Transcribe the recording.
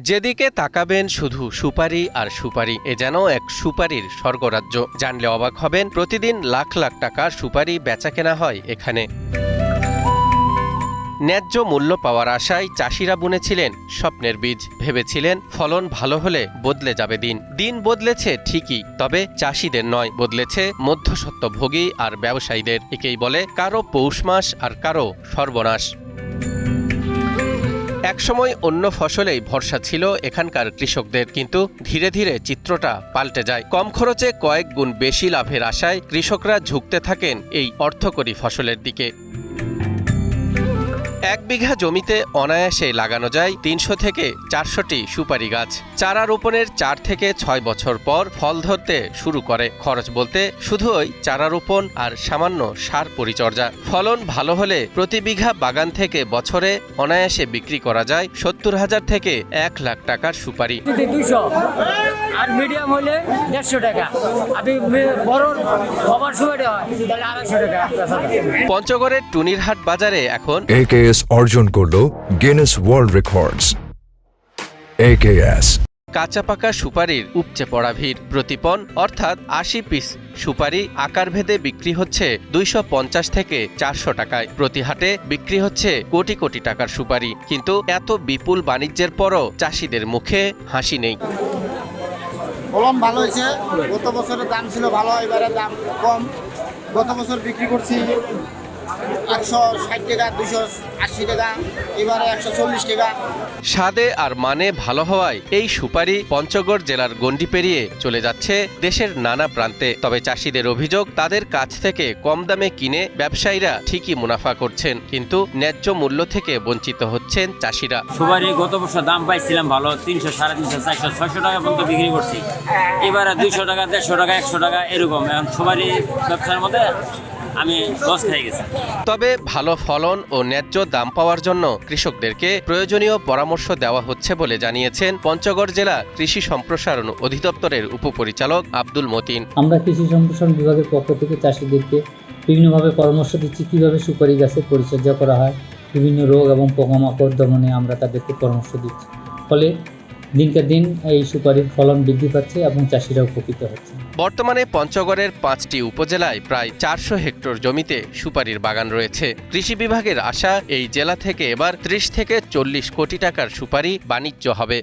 যেদিকে তাকাবেন শুধু সুপারি আর সুপারি, এ যেন এক সুপারির স্বর্গরাজ্য। জানলে অবাক হবেন, প্রতিদিন লাখ লাখ টাকার সুপারি বেচাকেনা হয় এখানে। ন্যায্য মূল্য পাওয়ার আশায় চাষিরা বুনেছিলেন স্বপ্নের বীজ, ভেবেছিলেন ফলন ভালো হলে বদলে যাবে দিন। দিন বদলেছে ঠিকই, তবে চাষিদের নয়, বদলেছে মধ্যস্বত্বভোগী আর ব্যবসায়ীদের। একেই বলে কারো পৌষ মাস আর কারো সর্বনাশ। একসময় অন্য ফসলেই ভরসা ছিল এখানকার কৃষকদের, কিন্তু ধীরে ধীরে চিত্রটা পাল্টে যায়। কম খরচে কয়েক গুণ বেশি লাভের আশায় কৃষকরা ঝুঁকতে থাকেন এই অর্থকরী ফসলের দিকে। 1 বিঘা জমিতে অনায়াসে লাগানো যায় 300 থেকে 400টি সুপারি গাছ। চারা রোপণের 4 থেকে 6 বছর পর ফল ধরতে শুরু করে। খরচ বলতে শুধু ওই চারা রোপণ আর সামান্য সার পরিচর্যা। ফলন ভালো হলে প্রতি বিঘা বাগান থেকে বছরে অনায়াসে বিক্রি করা যায় 70,000 থেকে 1 লাখ টাকার সুপারি। 200 আর মিডিয়াম হলে 150 টাকা। আমি বড় ওভার সুপারি হয় তাহলে 250 টাকা। পঞ্চগড়ের টুনিরহাট বাজারে এখন AKS অর্জন করলো গিনেস ওয়ার্ল্ড রেকর্ডস। AKS কাঁচা পাকা সুপারির উপচে পড়া ভিড়। প্রতিপন অর্থাৎ 80 পিস সুপারি আকার ভেদে বিক্রি হচ্ছে 250 থেকে 400 টাকায়। প্রতি হাটে বিক্রি হচ্ছে কোটি কোটি টাকার সুপারি, কিন্তু এত বিপুল বাণিজ্যের পরও চাষিদের মুখে হাসি নেই। ফলন ভালো হয়েছে, গত বছরের দাম ছিল ভালো, এবারে দাম কম। গত বছর বিক্রি করছি 160 টাকা, 280 টাকা, এবারে 140 টাকা। স্বাদে আর মানে ভালো হওয়ায় এই সুপারি পঞ্চগড় জেলার গণ্ডি পেরিয়ে চলে যাচ্ছে দেশের নানা প্রান্তে। তবে চাষিদের অভিযোগ, তাদের কাছ থেকে কম দামে কিনে ব্যবসায়ীরা ঠিকই মুনাফা করছেন, কিন্তু ন্যায্য মূল্য থেকে বঞ্চিত হচ্ছেন চাষিরা। সুপারি গত বছর দাম পাইছিলাম ভালো, 300, 350, 400, 600 টাকা পর্যন্ত বিক্রি করছি। এবারে 200 টাকা, 150 টাকা, 100 টাকা এরকম। এখন সুপারি ব্যবসার মধ্যে আমি লস খেয়ে গেছি। তবে ভালো ফলন ও ন্যায্য দাম পাওয়ার জন্য কৃষকদেরকে প্রয়োজনীয় পরামর্শ দেওয়া হচ্ছে বলে জানিয়েছেন পঞ্চগড় জেলা কৃষি সম্প্রসারণ অধিদপ্তরের উপপরিচালক আব্দুল মতিন। আমরা কৃষি সম্প্রসারণ বিভাগের পক্ষ থেকে চাষিদেরকে বিভিন্নভাবে পরামর্শ দিচ্ছি কিভাবে সুপারি গাছের পরিচর্যা করা হয়, বিভিন্ন রোগ এবং পোকামাকড় দমনে আমরা তাদেরকে পরামর্শ দিচ্ছি। ফলে দিনকে দিন এই সুপারির ফলন বৃদ্ধি পাচ্ছে এবং চাষিরা উপকৃত হচ্ছে। বর্তমানে পঞ্চগড়ের 5টি উপজেলায় প্রায় 400 হেক্টর জমিতে সুপারির বাগান রয়েছে। কৃষি বিভাগের আশা, এই জেলা থেকে এবার 30 থেকে 40 কোটি টাকার সুপারি বাণিজ্য হবে।